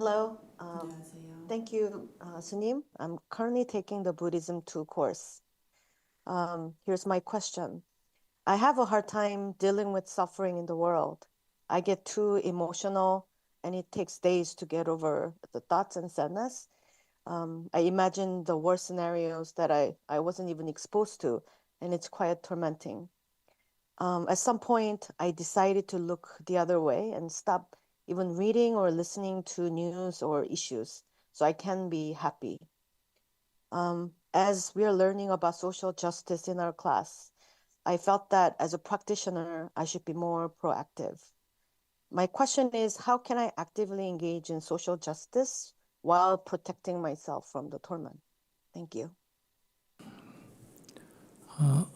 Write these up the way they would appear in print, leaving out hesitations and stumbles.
Hello. 안녕하세요. Thank you, Sunim. I'm currently taking the Buddhism 2 course. Here's my question. I have a hard time dealing with suffering in the world. I get too emotional, and it takes days to get over the thoughts and sadness. I imagine the worst scenarios that I wasn't even exposed to, and it's quite tormenting. At some point, I decided to look the other way and stop even reading or listening to news or issues so I can be happy. As we are learning about social justice in our class, I felt that as a practitioner, I should be more proactive. My question is, how can I actively engage in social justice while protecting myself from the torment? Thank you.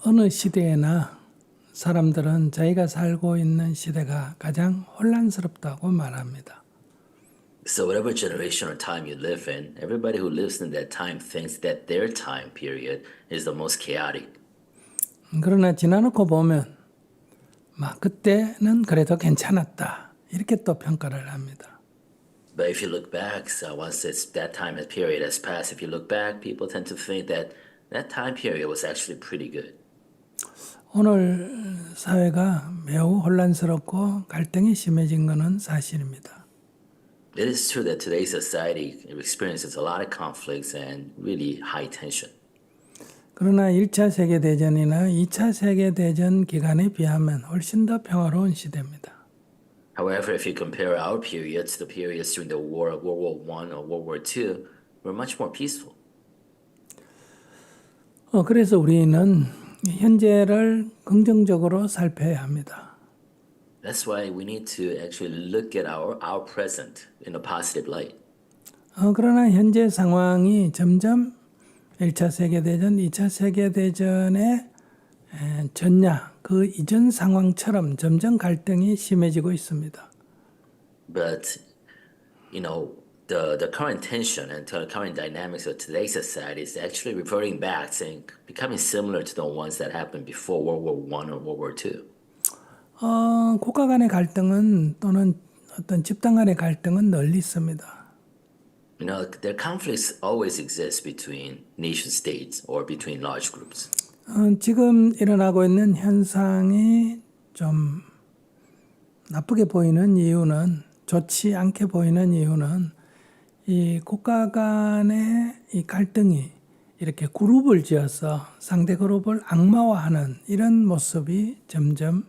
어느 시대에나 사람들은 자기가 살고 있는 시대가 가장 혼란스럽다고 말합니다. So whatever generation or time you live in, everybody who lives in that time thinks that their time period is the most chaotic. 그러나 지나놓고 보면 그때는 그래도 괜찮았다. 이렇게 또 평가를 합니다. But if you look back, so once that time period has passed, if you look back, people tend to think that that time period was actually pretty good. 오늘 사회가 매우 혼란스럽고 갈등이 심해진 것은 사실입니다. It is true that today's society experiences a lot of conflicts and really high tension. 그러나 1차 세계대전이나 2차 세계대전 기간에 비하면 훨씬 더 평화로운 시대입니다. However, if you compare our periods to the periods during the war, World War I or World War II, we're much more peaceful. 그래서 우리는 현재를 긍정적으로 살펴야 합니다. That's why we need to actually look at our present in a positive light. 그러나 현재 상황이 점점 1차 세계대전, 2차 세계대전의 전야, 그 이전 상황처럼 점점 갈등이 심해지고 있습니다. But, the current tension and the current dynamics of today's society is actually reverting back, saying becoming similar to the ones that happened before World War I or World War II. 국가 간의 갈등은 또는 어떤 집단 간의 갈등은 널리 있습니다. Their conflicts always exist between nation states or between large groups. 지금 일어나고 있는 현상이 좀 나쁘게 보이는 이유는, 좋지 않게 보이는 이유는 이 국가 간의 이 갈등이 이렇게 그룹을 지어서 상대 그룹을 악마화하는 이런 모습이 점점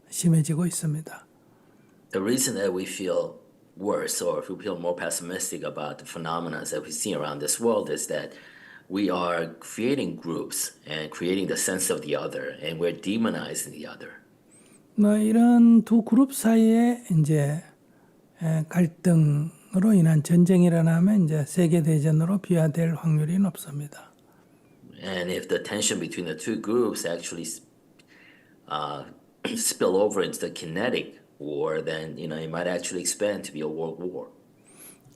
심해지고 있습니다. The reason that we feel worse or if we feel more pessimistic about the phenomena that we see around this world is that we are creating groups and creating the sense of the other, and we're demonizing the other. 이런 두 그룹 사이에 이제 갈등으로 인한 전쟁이 일어나면 이제 세계 대전으로 비화될 확률이 높습니다. And if the tension between the two groups actually spill over into the kinetic war, then it might actually expand to be a world war.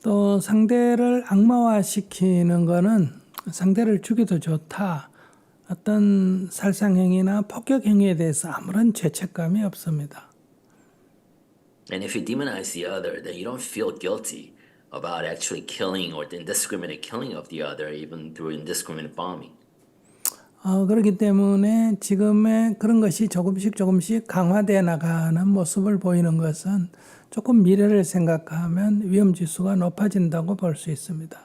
또 상대를 악마화시키는 거는 상대를 죽여도 좋다. 어떤 살상행위나 폭격행위에 대해서 아무런 죄책감이 없습니다. And if you demonize the other, then you don't feel guilty about actually killing or indiscriminate killing of the other, even through indiscriminate bombing. 그렇기 때문에 지금의 그런 것이 조금씩 강화되어 나가는 모습을 보이는 것은 조금 미래를 생각하면 위험지수가 높아진다고 볼 수 있습니다.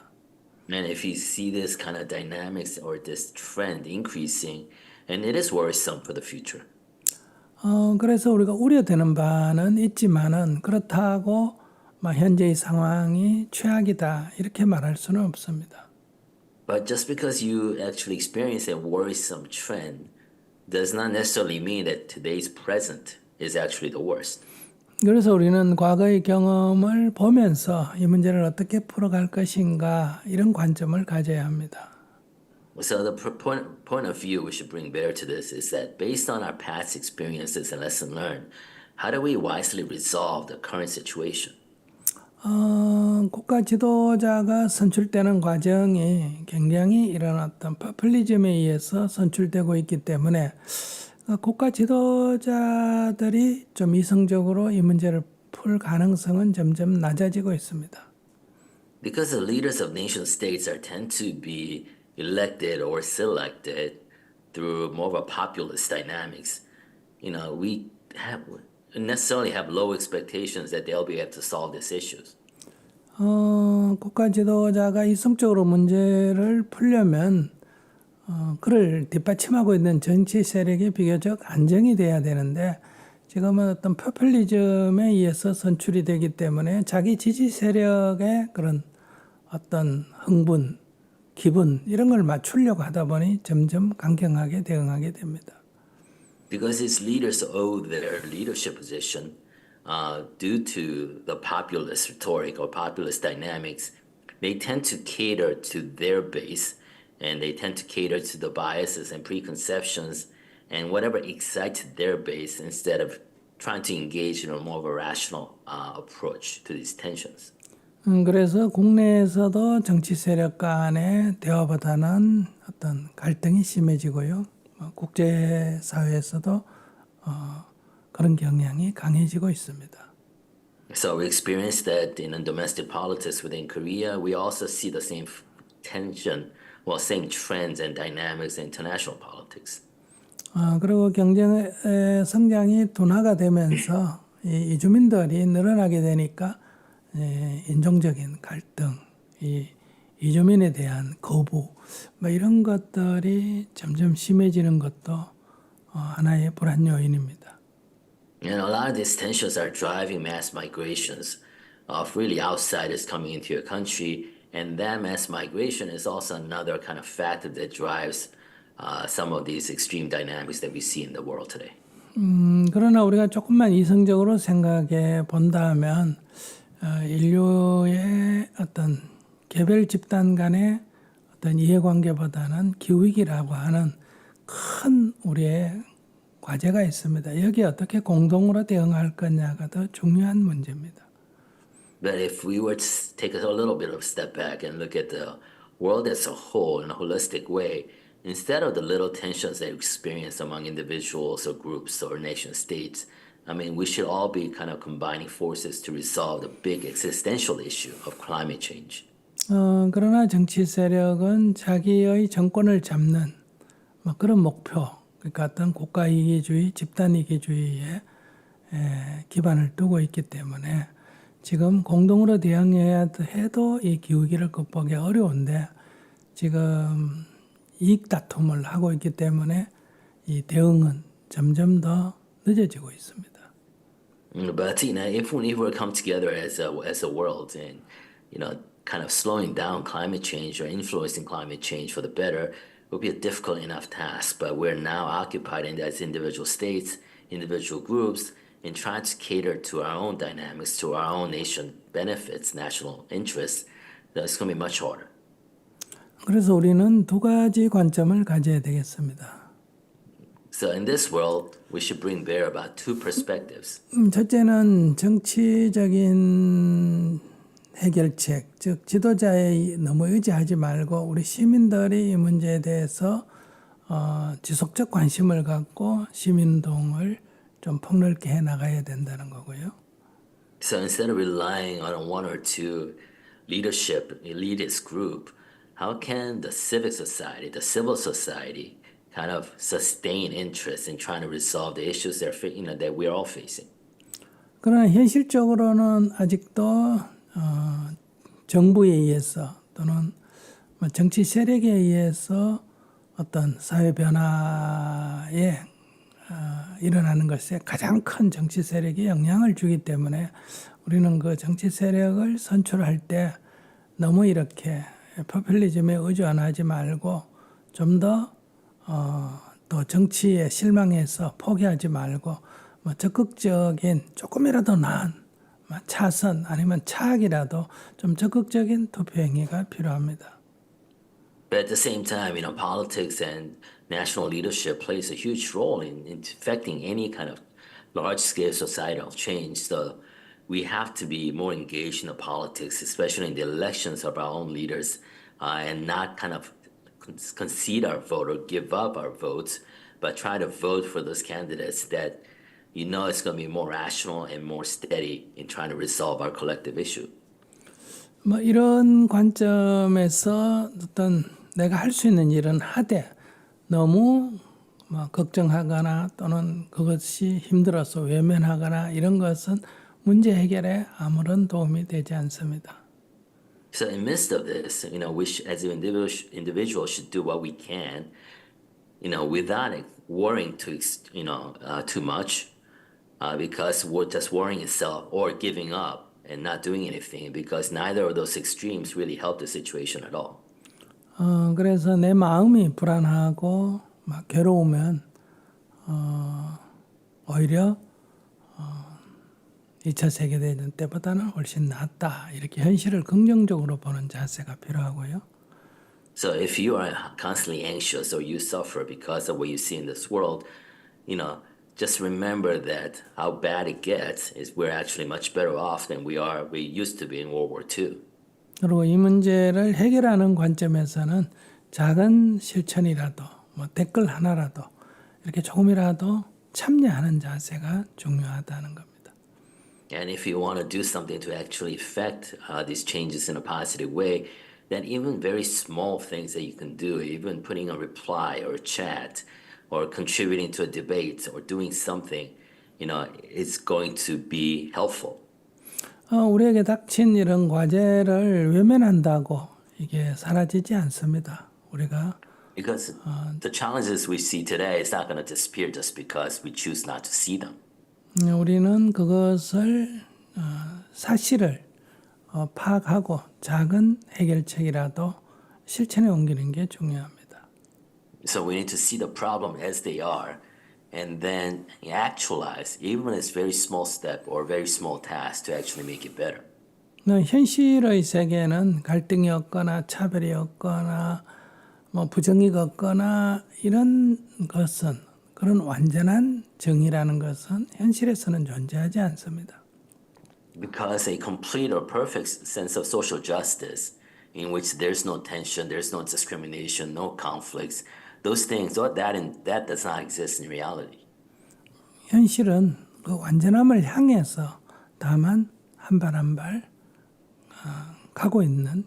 And if you see this kind of dynamics or this trend increasing, and it is worrisome for the future. 그래서 우리가 우려되는 바는 있지만은 그렇다고 현재의 상황이 최악이다 이렇게 말할 수는 없습니다. But just because you actually experience a worrisome trend does not necessarily mean that today's present is actually the worst. 그래서 우리는 과거의 경험을 보면서 이 문제를 어떻게 풀어갈 것인가 이런 관점을 가져야 합니다. So the point of view we should bring bear to this is that based on our past experiences and lesson learned, how do we wisely resolve the current situation? 국가 지도자가 선출되는 과정이 굉장히 이런 어떤 포퓰리즘에 의해서 선출되고 있기 때문에 국가 지도자들이 좀 이성적으로 이 문제를 풀 가능성은 점점 낮아지고 있습니다. Because the leaders of nation states are tend to be elected or selected through more of a populist dynamics. We have necessarily have low expectations that they'll be able to solve these issues. 국가 지도자가 이성적으로 문제를 풀려면 그를 뒷받침하고 있는 정치 세력이 비교적 안정이 돼야 되는데 지금은 어떤 포퓰리즘에 의해서 선출이 되기 때문에 자기 지지 세력의 그런 어떤 흥분, 기분 이런 걸 맞추려고 하다 보니 점점 강경하게 대응하게 됩니다. Because its leaders owe their leadership position due to the populist rhetoric or populist dynamics, they tend to cater to their base and they tend to cater to the biases and preconceptions and whatever excites their base instead of trying to engage in a more of a rational approach to these tensions. 그래서 국내에서도 정치 세력 간의 대화보다는 어떤 갈등이 심해지고요. 국제사회에서도 그런 경향이 강해지고 있습니다. So we experienced that in domestic politics within Korea. We also see the same tension, same trends and dynamics in international politics. 그리고 경제의 성장이 둔화가 되면서 이주민들이 늘어나게 되니까 인종적인 갈등, 이주민에 대한 거부, 이런 것들이 점점 심해지는 것도 하나의 불안 요인입니다. And a lot of these tensions are driving mass migrations of really outsiders coming into your country. And that mass migration is also another kind of factor that drives some of these extreme dynamics that we see in the world today. 그러나 우리가 조금만 이성적으로 생각해 본다면 인류의 어떤 개별 집단 간의 어떤 이해관계보다는 기후위기라고 하는 큰 우리의 과제가 있습니다. 여기에 어떻게 공동으로 대응할 거냐가 더 중요한 문제입니다. But if we were to take a little bit of a step back and look at the world as a whole in a holistic way, instead of the little tensions that we experience among individuals or groups or nation states, we should all be kind of combining forces to resolve the big existential issue of climate change. 그러나 정치 세력은 자기의 정권을 잡는 그런 목표, 그러니까 어떤 국가이기주의, 집단이기주의에 기반을 두고 있기 때문에 지금 공동으로 대응해야 해도 이 기후위기를 극복하기 어려운데 지금 이익 다툼을 하고 있기 때문에 이 대응은 점점 더 늦어지고 있습니다. But if we were to come together as a world and kind of slowing down climate change or influencing climate change for the better would be a difficult enough task. But we're now occupied as individual states, individual groups, and trying to cater to our own dynamics, to our own nation benefits, national interests. That's going to be much harder. 그래서 우리는 두 가지 관점을 가져야 되겠습니다. So in this world, we should bring bear about two perspectives. 첫째는 정치적인 해결책, 즉 지도자에 너무 의지하지 말고 우리 시민들이 이 문제에 대해서 지속적 관심을 갖고 시민운동을 좀 폭넓게 해나가야 된다는 거고요. So instead of relying on one or two leadership, elitist group, how can the civic society, the civil society, kind of sustain interest in trying to resolve the issues that we're all facing? 그러나 현실적으로는 아직도 정부에 의해서 또는 정치 세력에 의해서 어떤 사회 변화에 일어나는 것에 가장 큰 정치 세력이 영향을 주기 때문에 우리는 그 정치 세력을 선출할 때 너무 이렇게 포퓰리즘에 의존하지 말고 좀 더 정치에 실망해서 포기하지 말고 적극적인 조금이라도 나은 차선 아니면 차악이라도 좀 적극적인 투표 행위가 필요합니다. But at the same time, politics and national leadership plays a huge role in affecting any kind of large-scale societal change. So we have to be more engaged in the politics, especially in the elections of our own leaders, and not kind of concede our vote or give up our votes, but try to vote for those candidates that it's going to be more rational and more steady in trying to resolve our collective issue. 뭐 이런 관점에서 어떤 내가 할 수 있는 일은 하되 너무 뭐 걱정하거나 또는 그것이 힘들어서 외면하거나 이런 것은 문제 해결에 아무런 도움이 되지 않습니다. So in midst of this, we as an individual should do what we can, without worrying too much, because we're just worrying itself or giving up and not doing anything, because neither of those extremes really help the situation at all. 그래서 내 마음이 불안하고 막 괴로우면 오히려 2차 세계대전 때보다는 훨씬 낫다. 이렇게 현실을 긍정적으로 보는 자세가 필요하고요. So if you are constantly anxious or you suffer because of what you see in this world, just remember that how bad it gets is we're actually much better off than we used to be in World War II. 그리고 이 문제를 해결하는 관점에서는 작은 실천이라도 뭐 댓글 하나라도 이렇게 조금이라도 참여하는 자세가 중요하다는 겁니다. And if you want to do something to actually affect these changes in a positive way, then even very small things that you can do, even putting a reply or a chat or contributing to a debate or doing something, it's going to be helpful. 우리에게 닥친 이런 과제를 외면한다고 이게 사라지지 않습니다. 우리가 Because the challenges we see today is not going to disappear just because we choose not to see them. 우리는 그것을 사실을 파악하고 작은 해결책이라도 실천에 옮기는 게 중요합니다. So we need to see the problem as they are and then actualize, even if it's very small step or very small task to actually make it better. 현실의 세계는 갈등이 없거나 차별이 없거나 뭐 부정의가 없거나 이런 것은 그런 완전한 정의라는 것은 현실에서는 존재하지 않습니다. Because a complete or perfect sense of social justice in which there's no tension, there's no discrimination, no conflicts, those things, that does not exist in reality. 현실은 그 완전함을 향해서 다만 한 발 한 발 가고 있는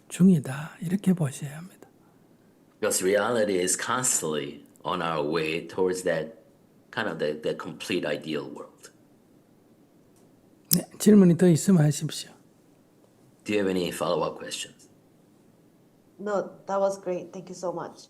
중이다. 이렇게 보셔야 합니다. Because reality is constantly on our way towards that kind of the complete ideal world. 네, 질문이 더 있으면 하십시오. Do you have any follow-up questions? No, that was great. Thank you so much.